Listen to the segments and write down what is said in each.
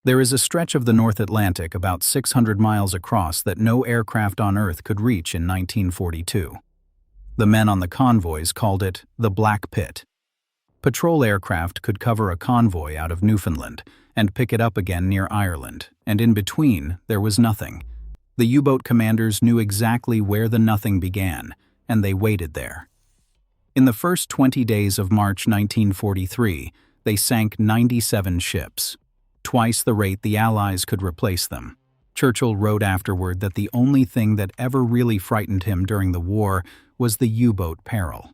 There is a stretch of the North Atlantic about 600 miles across that no aircraft on Earth could reach in 1942. The men on the convoys called it the Black Pit. Patrol aircraft could cover a convoy out of Newfoundland and pick it up again near Ireland, and in between there was nothing. The U-boat commanders knew exactly where the nothing began, and they waited there. In the first 20 days of March 1943, they sank 97 ships, twice the rate the Allies could replace them. Churchill wrote afterward that the only thing that ever really frightened him during the war was the U-boat peril.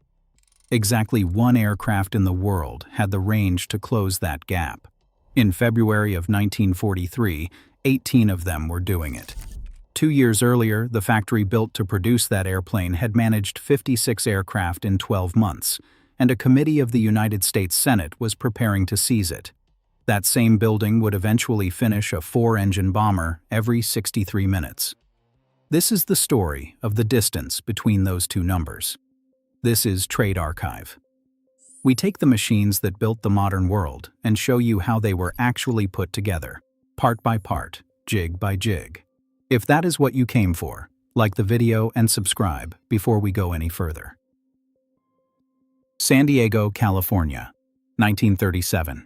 Exactly one aircraft in the world had the range to close that gap. In February of 1943, 18 of them were doing it. 2 years earlier, the factory built to produce that airplane had managed 56 aircraft in 12 months, and a committee of the United States Senate was preparing to seize it. That same building would eventually finish a 4-engine bomber every 63 minutes. This is the story of the distance between those two numbers. This is Trade Archive. We take the machines that built the modern world and show you how they were actually put together, part by part, jig by jig. If that is what you came for, like the video and subscribe before we go any further. San Diego, California, 1937.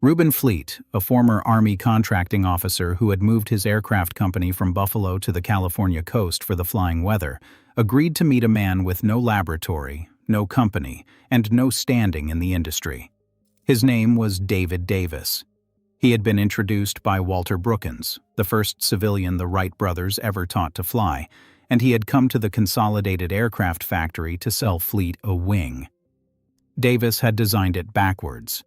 Reuben Fleet, a former Army contracting officer who had moved his aircraft company from Buffalo to the California coast for the flying weather, agreed to meet a man with no laboratory, no company, and no standing in the industry. His name was David Davis. He had been introduced by Walter Brookins, the first civilian the Wright brothers ever taught to fly, and he had come to the Consolidated Aircraft factory to sell Fleet a wing. Davis had designed it backwards.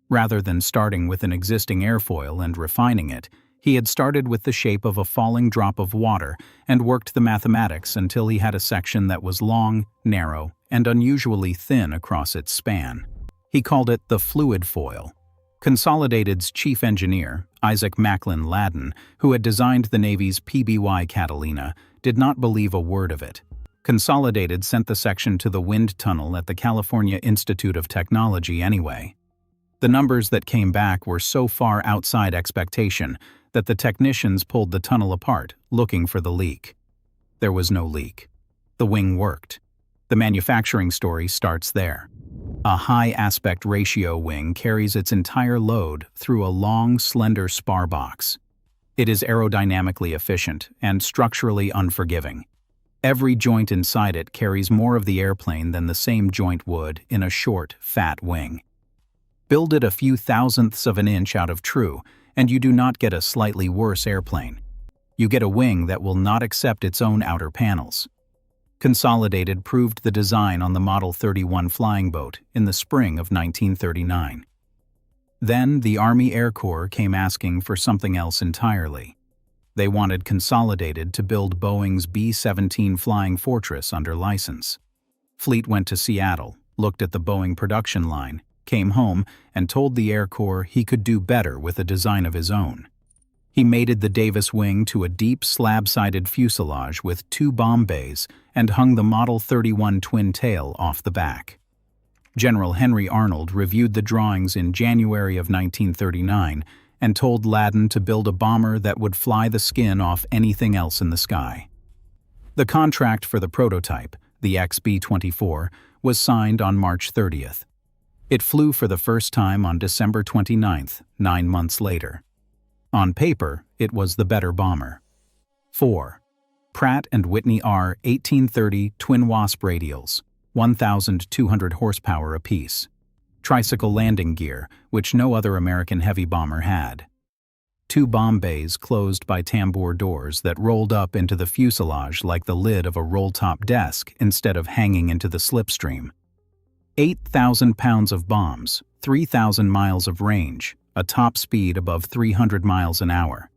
Rather than starting with an existing airfoil and refining it, he had started with the shape of a falling drop of water and worked the mathematics until he had a section that was long, narrow, and unusually thin across its span. He called it the fluid foil. Consolidated's chief engineer, Isaac Macklin Ladden, who had designed the Navy's PBY Catalina, did not believe a word of it. Consolidated sent the section to the wind tunnel at the California Institute of Technology anyway. The numbers that came back were so far outside expectation that the technicians pulled the tunnel apart, looking for the leak. There was no leak. The wing worked. The manufacturing story starts there. A high aspect ratio wing carries its entire load through a long, slender spar box. It is aerodynamically efficient and structurally unforgiving. Every joint inside it carries more of the airplane than the same joint would in a short, fat wing. Build it a few thousandths of an inch out of true, and you do not get a slightly worse airplane. You get a wing that will not accept its own outer panels. Consolidated proved the design on the Model 31 flying boat in the spring of 1939. Then the Army Air Corps came asking for something else entirely. They wanted Consolidated to build Boeing's B-17 Flying Fortress under license. Fleet went to Seattle, looked at the Boeing production line, came home, and told the Air Corps he could do better with a design of his own. He mated the Davis wing to a deep slab-sided fuselage with 2 bomb bays and hung the Model 31 twin tail off the back. General Henry Arnold reviewed the drawings in January of 1939 and told Ladden to build a bomber that would fly the skin off anything else in the sky. The contract for the prototype, the B-24, was signed on March 30th. It flew for the first time on December 29th, 9 months later. On paper, it was the better bomber. 4. Pratt & Whitney R-1830 Twin Wasp radials, 1,200 horsepower apiece. Tricycle landing gear, which no other American heavy bomber had. 2 bomb bays closed by tambour doors that rolled up into the fuselage like the lid of a roll-top desk instead of hanging into the slipstream. 8,000 pounds of bombs, 3,000 miles of range, a top speed above 300 miles an hour.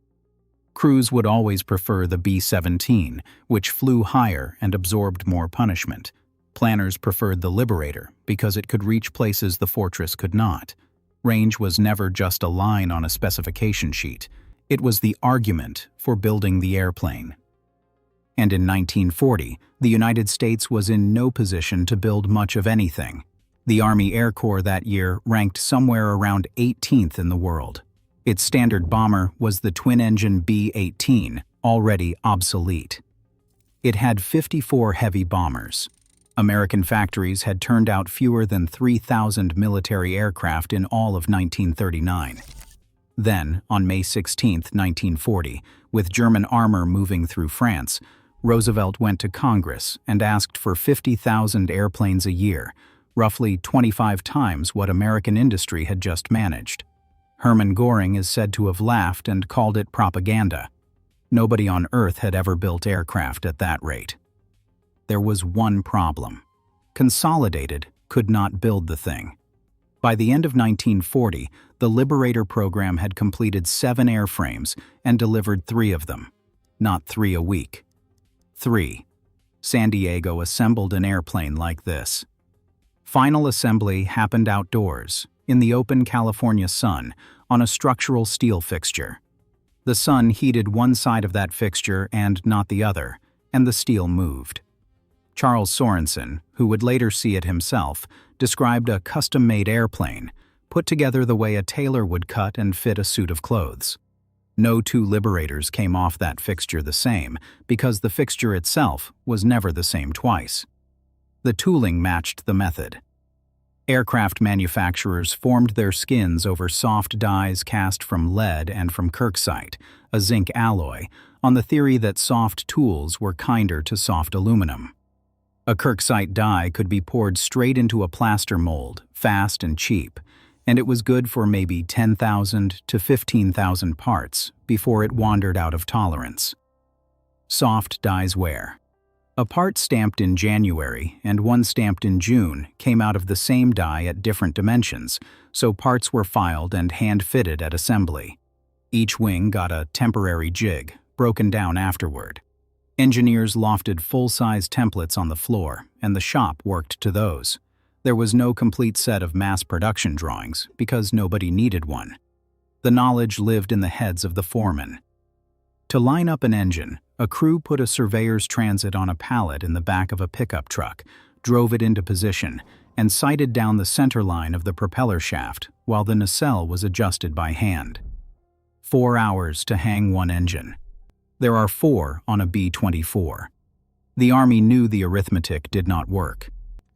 Crews would always prefer the B-17, which flew higher and absorbed more punishment. Planners preferred the Liberator because it could reach places the Fortress could not. Range was never just a line on a specification sheet. It was the argument for building the airplane. And in 1940, the United States was in no position to build much of anything. The Army Air Corps that year ranked somewhere around 18th in the world. Its standard bomber was the twin-engine B-18, already obsolete. It had 54 heavy bombers. American factories had turned out fewer than 3,000 military aircraft in all of 1939. Then, on May 16, 1940, with German armor moving through France, Roosevelt went to Congress and asked for 50,000 airplanes a year, roughly 25 times what American industry had just managed. Hermann Göring is said to have laughed and called it propaganda. Nobody on Earth had ever built aircraft at that rate. There was one problem. Consolidated could not build the thing. By the end of 1940, the Liberator program had completed 7 airframes and delivered 3 of them. Not 3 a week. 3. San Diego assembled an airplane like this. Final assembly happened outdoors, in the open California sun, on a structural steel fixture. The sun heated one side of that fixture and not the other, and the steel moved. Charles Sorensen, who would later see it himself, described a custom-made airplane, put together the way a tailor would cut and fit a suit of clothes. No 2 Liberators came off that fixture the same, because the fixture itself was never the same twice. The tooling matched the method. Aircraft manufacturers formed their skins over soft dies cast from lead and from kirksite, a zinc alloy, on the theory that soft tools were kinder to soft aluminum. A kirksite die could be poured straight into a plaster mold, fast and cheap, and it was good for maybe 10,000 to 15,000 parts before it wandered out of tolerance. Soft dies wear. A part stamped in January and one stamped in June came out of the same die at different dimensions, so parts were filed and hand-fitted at assembly. Each wing got a temporary jig, broken down afterward. Engineers lofted full-size templates on the floor, and the shop worked to those. There was no complete set of mass production drawings, because nobody needed one. The knowledge lived in the heads of the foremen. To line up an engine, a crew put a surveyor's transit on a pallet in the back of a pickup truck, drove it into position, and sighted down the center line of the propeller shaft while the nacelle was adjusted by hand. 4 hours to hang one engine. There are 4 on a B-24. The Army knew the arithmetic did not work.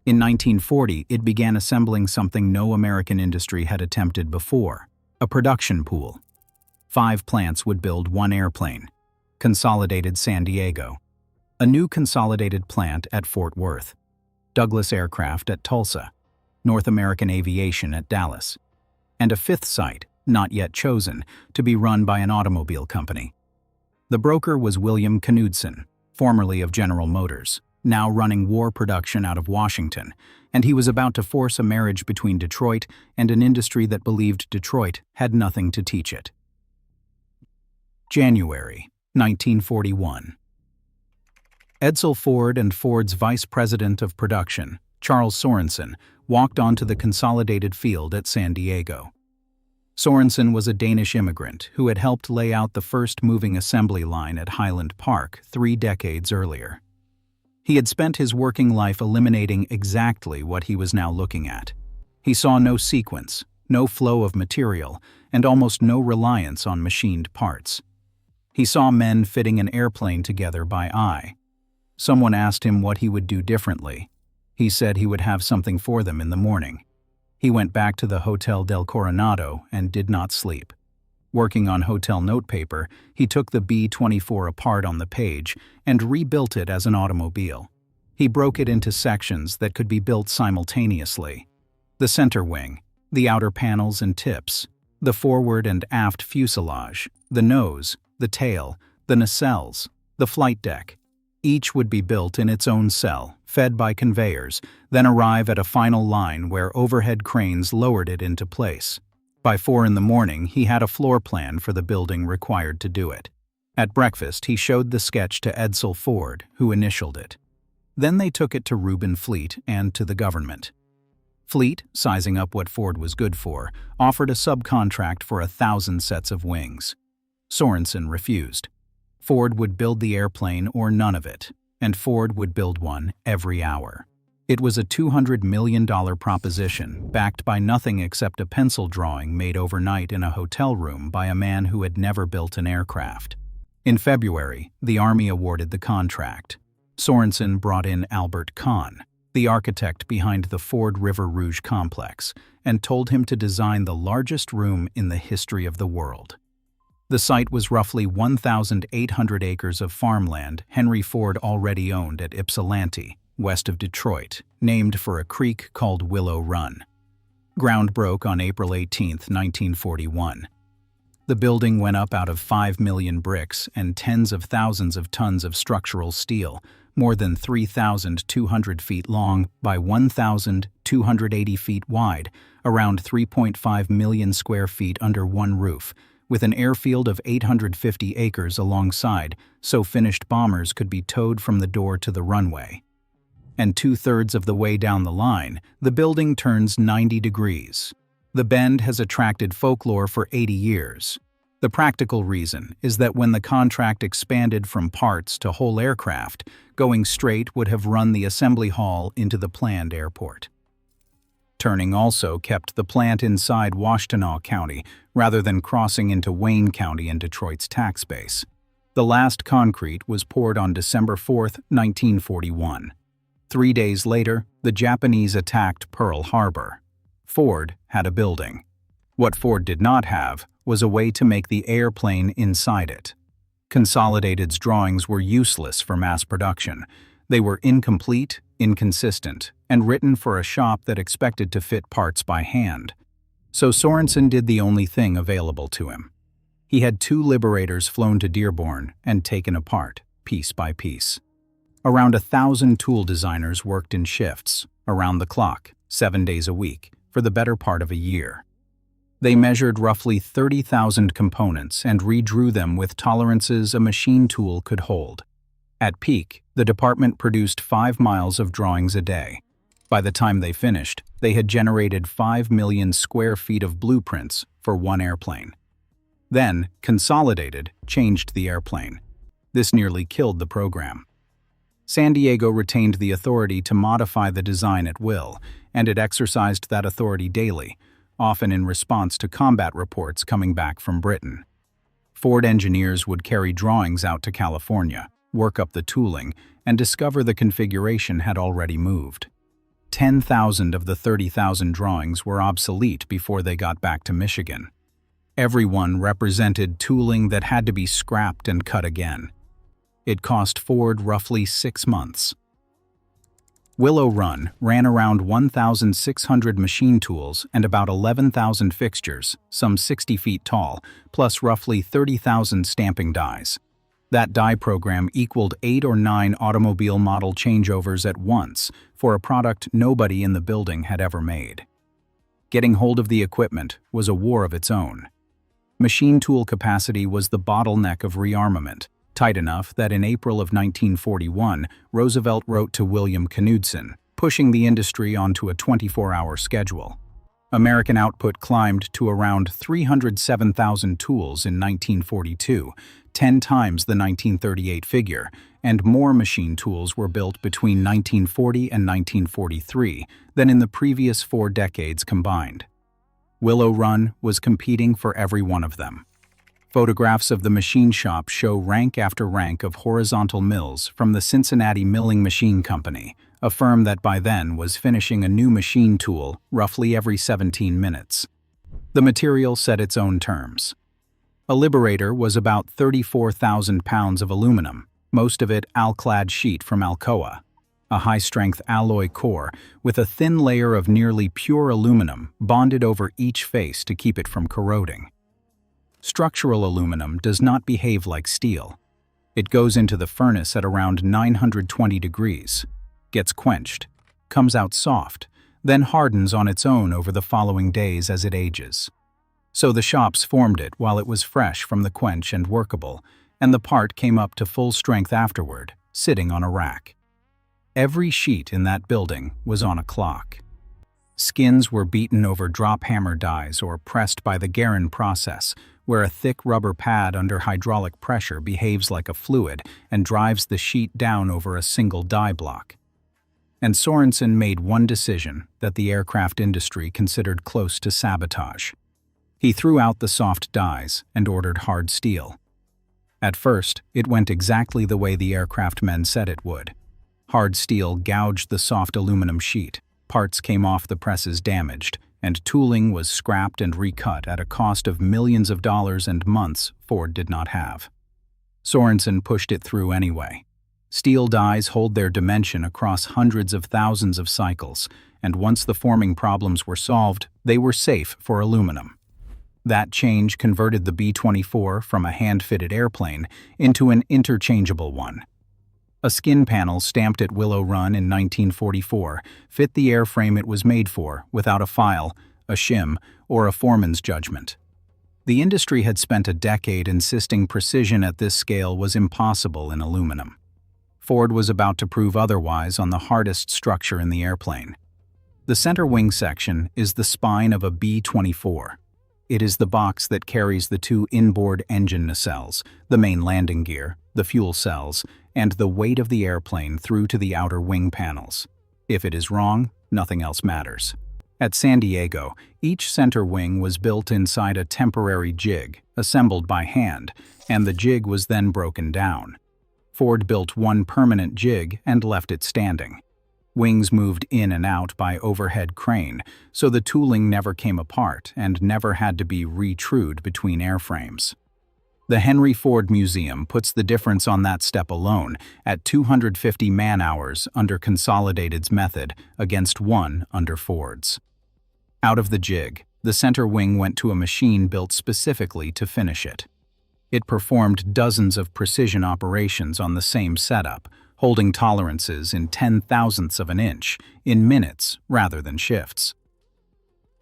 In 1940, it began assembling something no American industry had attempted before, a production pool. 5 plants would build 1 airplane. Consolidated San Diego. A new consolidated plant at Fort Worth. Douglas Aircraft at Tulsa. North American Aviation at Dallas. And a 5th site, not yet chosen, to be run by an automobile company. The broker was William Knudsen, formerly of General Motors, now running war production out of Washington, and he was about to force a marriage between Detroit and an industry that believed Detroit had nothing to teach it. January 1941. Edsel Ford and Ford's vice president of production, Charles Sorensen, walked onto the consolidated field at San Diego. Sorensen was a Danish immigrant who had helped lay out the first moving assembly line at Highland Park 3 decades earlier. He had spent his working life eliminating exactly what he was now looking at. He saw no sequence, no flow of material, and almost no reliance on machined parts. He saw men fitting an airplane together by eye. Someone asked him what he would do differently. He said he would have something for them in the morning. He went back to the Hotel del Coronado and did not sleep. Working on hotel notepaper, he took the B-24 apart on the page and rebuilt it as an automobile. He broke it into sections that could be built simultaneously. The center wing, the outer panels and tips, the forward and aft fuselage, the nose, the tail, the nacelles, the flight deck. Each would be built in its own cell, fed by conveyors, then arrive at a final line where overhead cranes lowered it into place. By 4 in the morning, he had a floor plan for the building required to do it. At breakfast, he showed the sketch to Edsel Ford, who initialed it. Then they took it to Reuben Fleet and to the government. Fleet, sizing up what Ford was good for, offered a subcontract for 1,000 sets of wings. Sorensen refused. Ford would build the airplane or none of it, and Ford would build one every hour. It was a $200 million proposition, backed by nothing except a pencil drawing made overnight in a hotel room by a man who had never built an aircraft. In February, the Army awarded the contract. Sorensen brought in Albert Kahn, the architect behind the Ford River Rouge complex, and told him to design the largest room in the history of the world. The site was roughly 1,800 acres of farmland Henry Ford already owned at Ypsilanti, west of Detroit, named for a creek called Willow Run. Ground broke on April 18, 1941. The building went up out of 5 million bricks and tens of thousands of tons of structural steel, more than 3,200 feet long by 1,280 feet wide, around 3.5 million square feet under one roof, with an airfield of 850 acres alongside, so finished bombers could be towed from the door to the runway. And 2/3 of the way down the line, the building turns 90 degrees. The bend has attracted folklore for 80 years. The practical reason is that when the contract expanded from parts to whole aircraft, going straight would have run the assembly hall into the planned airport. Turning also kept the plant inside Washtenaw County rather than crossing into Wayne County and Detroit's tax base. The last concrete was poured on December 4, 1941. 3 days later, the Japanese attacked Pearl Harbor. Ford had a building. What Ford did not have was a way to make the airplane inside it. Consolidated's drawings were useless for mass production. They were incomplete, inconsistent, and written for a shop that expected to fit parts by hand. So Sorensen did the only thing available to him. He had 2 Liberators flown to Dearborn and taken apart, piece by piece. Around 1,000 tool designers worked in shifts, around the clock, 7 days a week, for the better part of a year. They measured roughly 30,000 components and redrew them with tolerances a machine tool could hold. At peak, the department produced 5 miles of drawings a day. By the time they finished, they had generated 5 million square feet of blueprints for one airplane. Then, Consolidated changed the airplane. This nearly killed the program. San Diego retained the authority to modify the design at will, and it exercised that authority daily, often in response to combat reports coming back from Britain. Ford engineers would carry drawings out to California, work up the tooling, and discover the configuration had already moved. 10,000 of the 30,000 drawings were obsolete before they got back to Michigan. Every one represented tooling that had to be scrapped and cut again. It cost Ford roughly 6 months. Willow Run ran around 1,600 machine tools and about 11,000 fixtures, some 60 feet tall, plus roughly 30,000 stamping dies. That die program equaled 8 or 9 automobile model changeovers at once for a product nobody in the building had ever made. Getting hold of the equipment was a war of its own. Machine tool capacity was the bottleneck of rearmament, tight enough that in April of 1941, Roosevelt wrote to William Knudsen, pushing the industry onto a 24-hour schedule. American output climbed to around 307,000 tools in 1942, 10 times the 1938 figure, and more machine tools were built between 1940 and 1943 than in the previous 4 decades combined. Willow Run was competing for every one of them. Photographs of the machine shop show rank after rank of horizontal mills from the Cincinnati Milling Machine Company, a firm that by then was finishing a new machine tool roughly every 17 minutes. The material set its own terms. A Liberator was about 34,000 pounds of aluminum, most of it alclad sheet from Alcoa, a high-strength alloy core with a thin layer of nearly pure aluminum bonded over each face to keep it from corroding. Structural aluminum does not behave like steel. It goes into the furnace at around 920 degrees, gets quenched, comes out soft, then hardens on its own over the following days as it ages. So the shops formed it while it was fresh from the quench and workable, and the part came up to full strength afterward, sitting on a rack. Every sheet in that building was on a clock. Skins were beaten over drop hammer dies or pressed by the Guerin process, where a thick rubber pad under hydraulic pressure behaves like a fluid and drives the sheet down over a single die block. and Sorensen made one decision that the aircraft industry considered close to sabotage. He threw out the soft dies and ordered hard steel. At first, it went exactly the way the aircraft men said it would. Hard steel gouged the soft aluminum sheet, parts came off the presses damaged, and tooling was scrapped and recut at a cost of millions of dollars and months Ford did not have. Sorensen pushed it through anyway. Steel dies hold their dimension across hundreds of thousands of cycles, and once the forming problems were solved, they were safe for aluminum. That change converted the B-24 from a hand-fitted airplane into an interchangeable one. A skin panel stamped at Willow Run in 1944 fit the airframe it was made for without a file, a shim, or a foreman's judgment. The industry had spent a decade insisting precision at this scale was impossible in aluminum. Ford was about to prove otherwise on the hardest structure in the airplane. The center wing section is the spine of a B-24. It is the box that carries the two inboard engine nacelles, the main landing gear, the fuel cells, and the weight of the airplane through to the outer wing panels. If it is wrong, nothing else matters. At San Diego, each center wing was built inside a temporary jig, assembled by hand, and the jig was then broken down. Ford built one permanent jig and left it standing. Wings moved in and out by overhead crane, so the tooling never came apart and never had to be retrued between airframes. The Henry Ford Museum puts the difference on that step alone at 250 man-hours under Consolidated's method against 1 under Ford's. Out of the jig, the center wing went to a machine built specifically to finish it. It performed dozens of precision operations on the same setup, holding tolerances in 10,000ths of an inch, in minutes rather than shifts.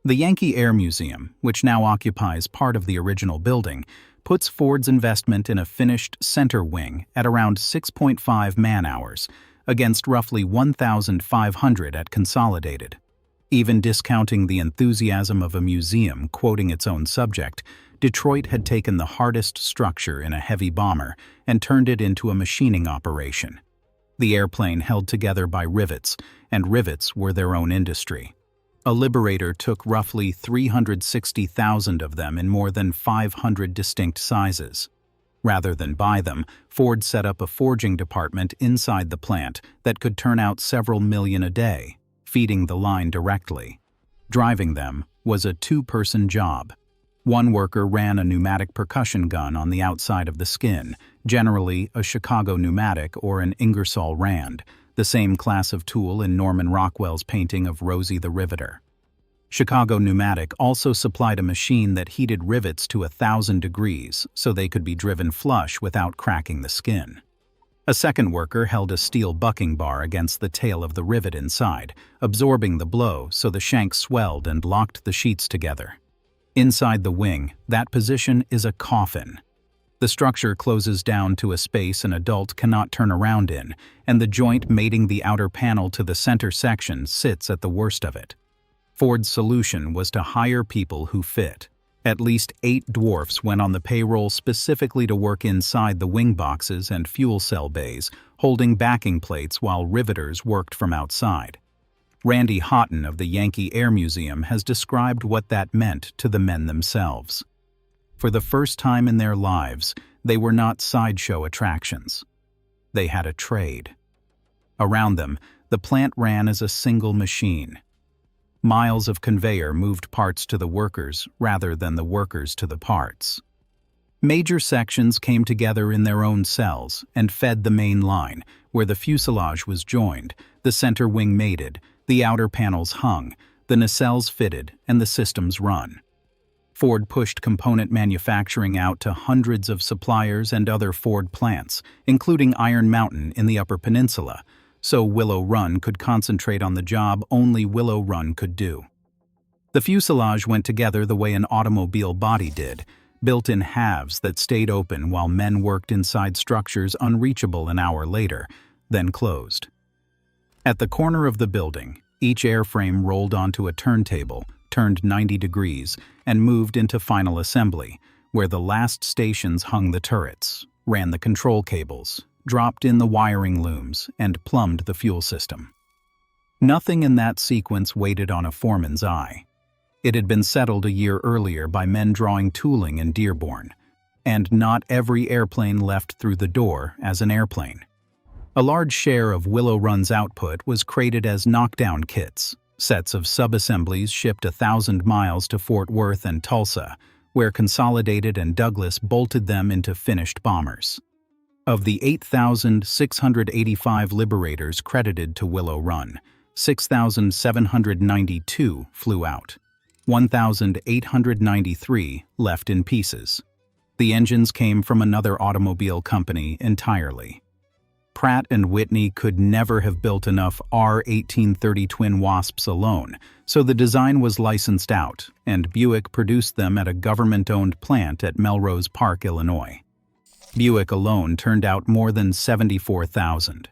The Yankee Air Museum, which now occupies part of the original building, puts Ford's investment in a finished center wing at around 6.5 man-hours, against roughly 1,500 at Consolidated. Even discounting the enthusiasm of a museum quoting its own subject, Detroit had taken the hardest structure in a heavy bomber and turned it into a machining operation. The airplane held together by rivets, and rivets were their own industry. A Liberator took roughly 360,000 of them in more than 500 distinct sizes. Rather than buy them, Ford set up a forging department inside the plant that could turn out several million a day, feeding the line directly. Driving them was a two-person job. One worker ran a pneumatic percussion gun on the outside of the skin, generally a Chicago pneumatic or an Ingersoll Rand, the same class of tool in Norman Rockwell's painting of Rosie the Riveter. Chicago Pneumatic also supplied a machine that heated rivets to 1,000 degrees so they could be driven flush without cracking the skin. A second worker held a steel bucking bar against the tail of the rivet inside, absorbing the blow so the shank swelled and locked the sheets together. Inside the wing, that position is a coffin. The structure closes down to a space an adult cannot turn around in, and the joint mating the outer panel to the center section sits at the worst of it. Ford's solution was to hire people who fit. At least 8 dwarfs went on the payroll specifically to work inside the wing boxes and fuel cell bays, holding backing plates while riveters worked from outside. Randy Houghton of the Yankee Air Museum has described what that meant to the men themselves. For the first time in their lives, they were not sideshow attractions. They had a trade. Around them, the plant ran as a single machine. Miles of conveyor moved parts to the workers rather than the workers to the parts. Major sections came together in their own cells and fed the main line, where the fuselage was joined, the center wing mated, the outer panels hung, the nacelles fitted, and the systems run. Ford pushed component manufacturing out to hundreds of suppliers and other Ford plants, including Iron Mountain in the Upper Peninsula, so Willow Run could concentrate on the job only Willow Run could do. The fuselage went together the way an automobile body did, built in halves that stayed open while men worked inside structures unreachable an hour later, then closed. At the corner of the building, each airframe rolled onto a turntable, turned 90 degrees, and moved into final assembly, where the last stations hung the turrets, ran the control cables, dropped in the wiring looms, and plumbed the fuel system. Nothing in that sequence waited on a foreman's eye. It had been settled a year earlier by men drawing tooling in Dearborn, and not every airplane left through the door as an airplane. A large share of Willow Run's output was crated as knockdown kits, sets of subassemblies shipped 1,000 miles to Fort Worth and Tulsa, where Consolidated and Douglas bolted them into finished bombers. Of the 8,685 Liberators credited to Willow Run, 6,792 flew out. 1,893 left in pieces. The engines came from another automobile company entirely. Pratt & Whitney could never have built enough R-1830 twin Wasps alone, so the design was licensed out, and Buick produced them at a government-owned plant at Melrose Park, Illinois. Buick alone turned out more than 74,000.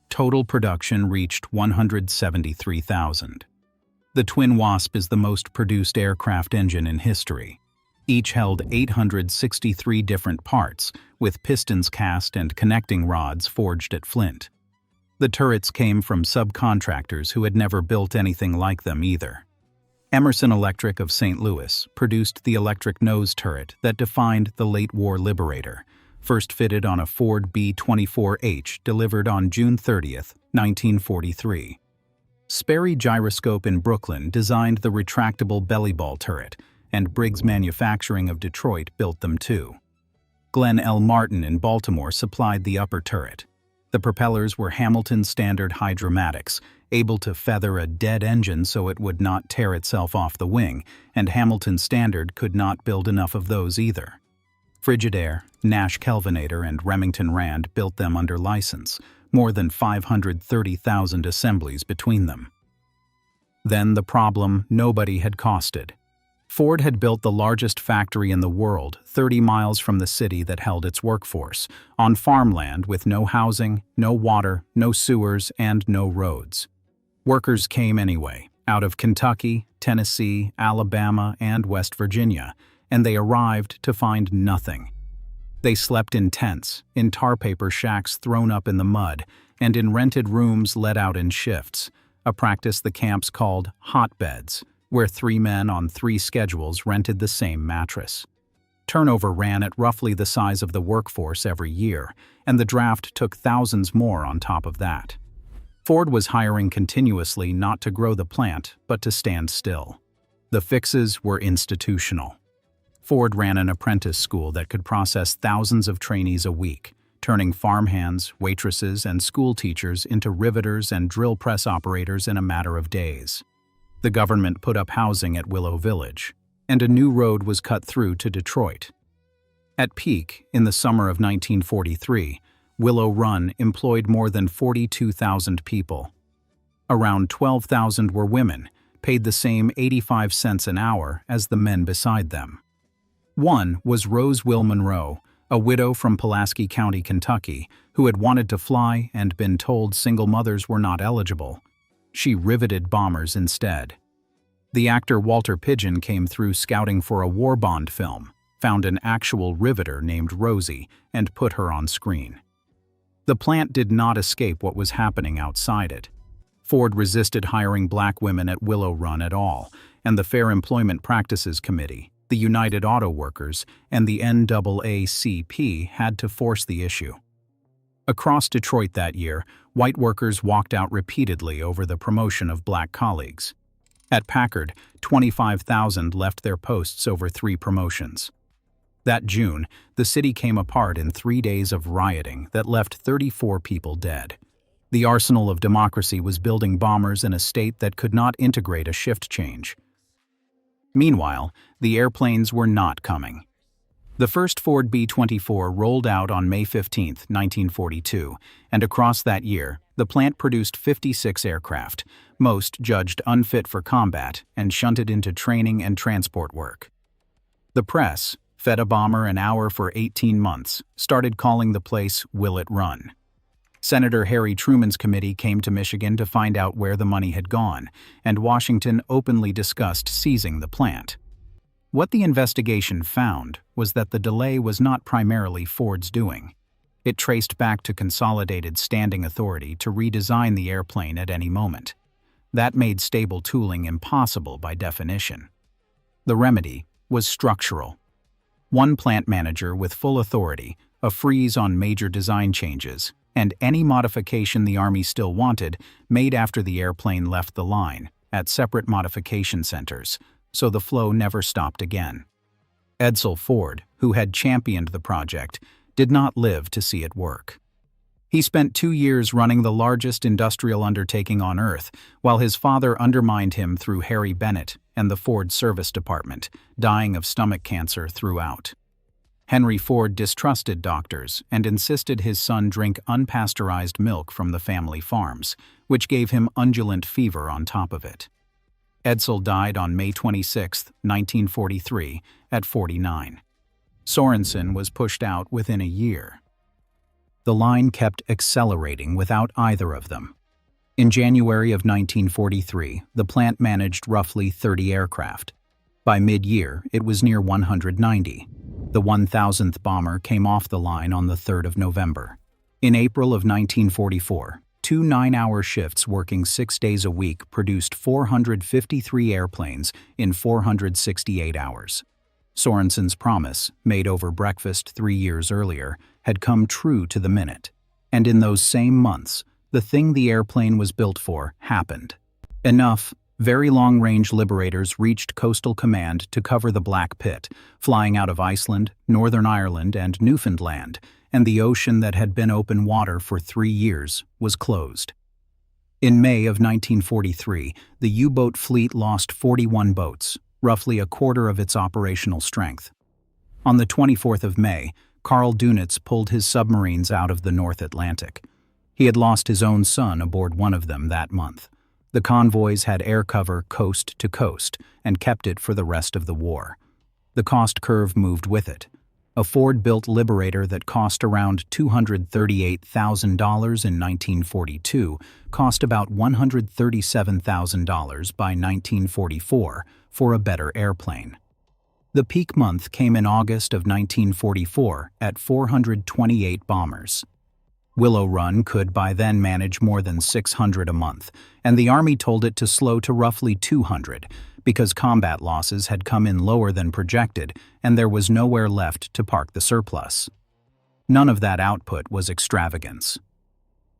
Total production reached 173,000. The Twin Wasp is the most produced aircraft engine in history. Each held 863 different parts, with pistons cast and connecting rods forged at Flint. The turrets came from subcontractors who had never built anything like them either. Emerson Electric of St. Louis produced the electric nose turret that defined the late-war Liberator, first fitted on a Ford B-24H delivered on June 30, 1943. Sperry Gyroscope in Brooklyn designed the retractable bellyball turret, and Briggs Manufacturing of Detroit built them too. Glenn L. Martin in Baltimore supplied the upper turret. The propellers were Hamilton Standard Hydramatics, able to feather a dead engine so it would not tear itself off the wing, and Hamilton Standard could not build enough of those either. Frigidaire, Nash Kelvinator, and Remington Rand built them under license, more than 530,000 assemblies between them. Then the problem nobody had costed. Ford had built the largest factory in the world, 30 miles from the city that held its workforce, on farmland with no housing, no water, no sewers, and no roads. Workers came anyway, out of Kentucky, Tennessee, Alabama, and West Virginia, and they arrived to find nothing. They slept in tents, in tar paper shacks thrown up in the mud, and in rented rooms let out in shifts, a practice the camps called hotbeds, where 3 men on 3 schedules rented the same mattress. Turnover ran at roughly the size of the workforce every year, and the draft took thousands more on top of that. Ford was hiring continuously not to grow the plant, but to stand still. The fixes were institutional. Ford ran an apprentice school that could process thousands of trainees a week, turning farmhands, waitresses, and school teachers into riveters and drill press operators in a matter of days. The government put up housing at Willow Village, and a new road was cut through to Detroit. At peak, in the summer of 1943, Willow Run employed more than 42,000 people. Around 12,000 were women, paid the same 85 cents an hour as the men beside them. One was Rose Will Monroe, a widow from Pulaski County, Kentucky, who had wanted to fly and been told single mothers were not eligible. She riveted bombers instead. The actor Walter Pidgeon came through scouting for a war bond film, found an actual riveter named Rosie, and put her on screen. The plant did not escape what was happening outside it. Ford resisted hiring black women at Willow Run at all, and the Fair Employment Practices Committee, the United Auto Workers, and the NAACP had to force the issue. Across Detroit that year, white workers walked out repeatedly over the promotion of black colleagues. At Packard, 25,000 left their posts over 3 promotions. That June, the city came apart in 3 days of rioting that left 34 people dead. The arsenal of democracy was building bombers in a state that could not integrate a shift change. Meanwhile, the airplanes were not coming. The first Ford B-24 rolled out on May 15, 1942, and across that year, the plant produced 56 aircraft, most judged unfit for combat and shunted into training and transport work. The press, fed a bomber an hour for 18 months, started calling the place Will It Run. Senator Harry Truman's committee came to Michigan to find out where the money had gone, and Washington openly discussed seizing the plant. What the investigation found was that the delay was not primarily Ford's doing. It traced back to Consolidated's standing authority to redesign the airplane at any moment. That made stable tooling impossible by definition. The remedy was structural. One plant manager with full authority, a freeze on major design changes, and any modification the Army still wanted made after the airplane left the line, at separate modification centers, so the flow never stopped again. Edsel Ford, who had championed the project, did not live to see it work. He spent 2 years running the largest industrial undertaking on Earth, while his father undermined him through Harry Bennett and the Ford Service Department, dying of stomach cancer throughout. Henry Ford distrusted doctors and insisted his son drink unpasteurized milk from the family farms, which gave him undulant fever on top of it. Edsel died on May 26, 1943, at 49. Sorensen was pushed out within a year. The line kept accelerating without either of them. In January of 1943, the plant managed roughly 30 aircraft. By mid-year, it was near 190. The 1,000th bomber came off the line on the 3rd of November. In April of 1944, 2 9-hour shifts working 6 days a week produced 453 airplanes in 468 hours. Sorensen's promise, made over breakfast 3 years earlier, had come true to the minute. And in those same months, the thing the airplane was built for happened. Enough, very long-range Liberators reached Coastal Command to cover the Black Pit, flying out of Iceland, Northern Ireland, and Newfoundland, and the ocean that had been open water for 3 years was closed. In May of 1943, the U-boat fleet lost 41 boats, roughly a quarter of its operational strength. On the 24th of May, Karl Dönitz pulled his submarines out of the North Atlantic. He had lost his own son aboard one of them that month. The convoys had air cover coast to coast and kept it for the rest of the war. The cost curve moved with it. A Ford-built Liberator that cost around $238,000 in 1942 cost about $137,000 by 1944 for a better airplane. The peak month came in August of 1944 at 428 bombers. Willow Run could by then manage more than 600 a month, and the Army told it to slow to roughly 200 because combat losses had come in lower than projected and there was nowhere left to park the surplus. None of that output was extravagance.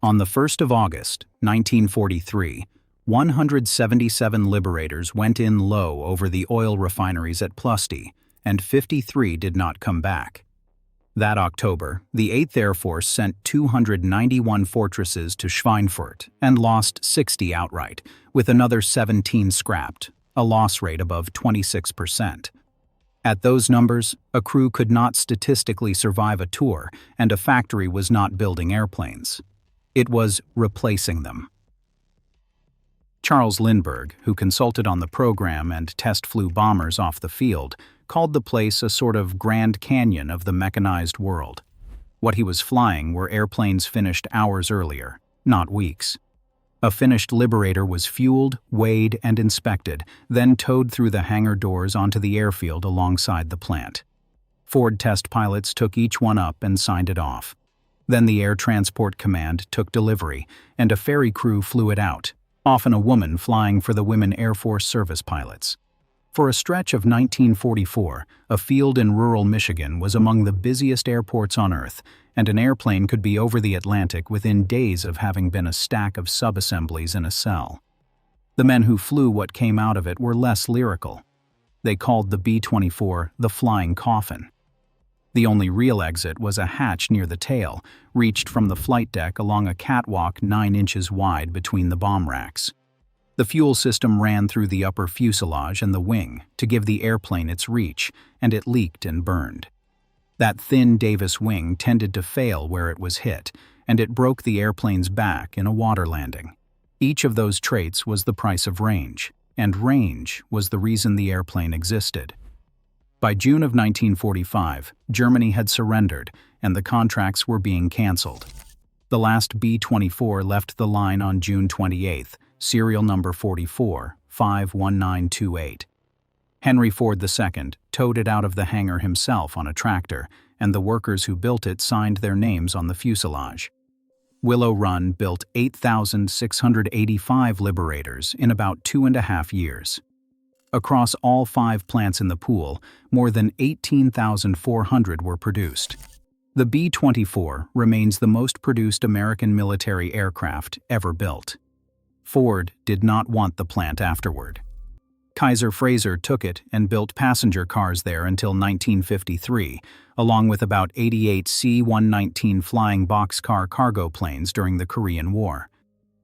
On the 1st of August, 1943, 177 Liberators went in low over the oil refineries at Ploesti, and 53 did not come back. That October, the 8th Air Force sent 291 Fortresses to Schweinfurt and lost 60 outright, with another 17 scrapped, a loss rate above 26%. At those numbers, a crew could not statistically survive a tour, and a factory was not building airplanes. It was replacing them. Charles Lindbergh, who consulted on the program and test flew bombers off the field, called the place a sort of Grand Canyon of the mechanized world. What he was flying were airplanes finished hours earlier, not weeks. A finished Liberator was fueled, weighed, and inspected, then towed through the hangar doors onto the airfield alongside the plant. Ford test pilots took each one up and signed it off. Then the Air Transport Command took delivery, and a ferry crew flew it out, often a woman flying for the Women Air Force Service pilots. For a stretch of 1944, a field in rural Michigan was among the busiest airports on Earth, and an airplane could be over the Atlantic within days of having been a stack of subassemblies in a cell. The men who flew what came out of it were less lyrical. They called the B-24 the flying coffin. The only real exit was a hatch near the tail, reached from the flight deck along a catwalk 9 inches wide between the bomb racks. The fuel system ran through the upper fuselage and the wing to give the airplane its reach, and it leaked and burned. That thin Davis wing tended to fail where it was hit, and it broke the airplane's back in a water landing. Each of those traits was the price of range, and range was the reason the airplane existed. By June of 1945, Germany had surrendered, and the contracts were being canceled. The last B-24 left the line on June 28th, serial number 44, 51928. Henry Ford II towed it out of the hangar himself on a tractor, and the workers who built it signed their names on the fuselage. Willow Run built 8,685 Liberators in about 2.5 years. Across all 5 plants in the pool, more than 18,400 were produced. The B-24 remains the most produced American military aircraft ever built. Ford did not want the plant afterward. Kaiser Frazer took it and built passenger cars there until 1953, along with about 88 C-119 flying boxcar cargo planes during the Korean War.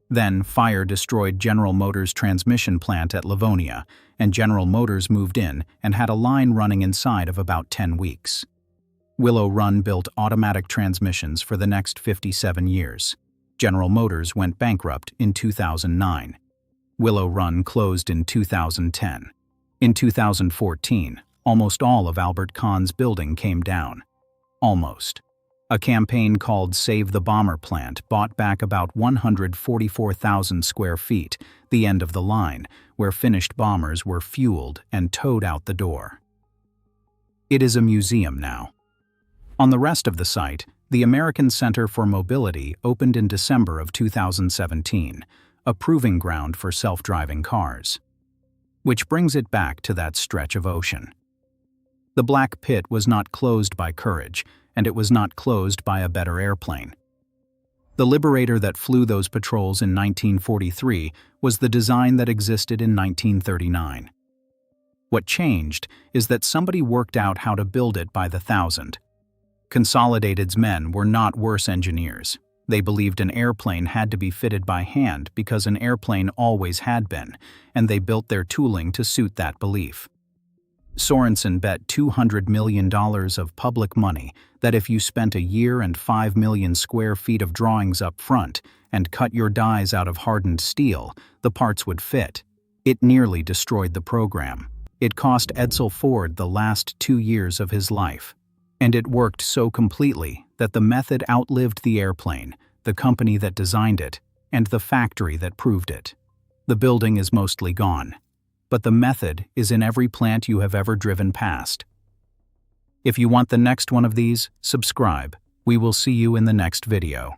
Then, fire destroyed General Motors' transmission plant at Livonia, and General Motors moved in and had a line running inside of about 10 weeks. Willow Run built automatic transmissions for the next 57 years. General Motors went bankrupt in 2009. Willow Run closed in 2010. In 2014, almost all of Albert Kahn's building came down. Almost. A campaign called Save the Bomber Plant bought back about 144,000 square feet, the end of the line, where finished bombers were fueled and towed out the door. It is a museum now. On the rest of the site, the American Center for Mobility opened in December of 2017, a proving ground for self-driving cars. Which brings it back to that stretch of ocean. The Black Pit was not closed by courage, and it was not closed by a better airplane. The Liberator that flew those patrols in 1943 was the design that existed in 1939. What changed is that somebody worked out how to build it by the thousand. Consolidated's men were not worse engineers. They believed an airplane had to be fitted by hand because an airplane always had been, and they built their tooling to suit that belief. Sorensen bet $200 million of public money that if you spent a year and 5 million square feet of drawings up front and cut your dies out of hardened steel, the parts would fit. It nearly destroyed the program. It cost Edsel Ford the last 2 years of his life. And it worked so completely that the method outlived the airplane, the company that designed it, and the factory that proved it. The building is mostly gone, but the method is in every plant you have ever driven past. If you want the next one of these, subscribe. We will see you in the next video.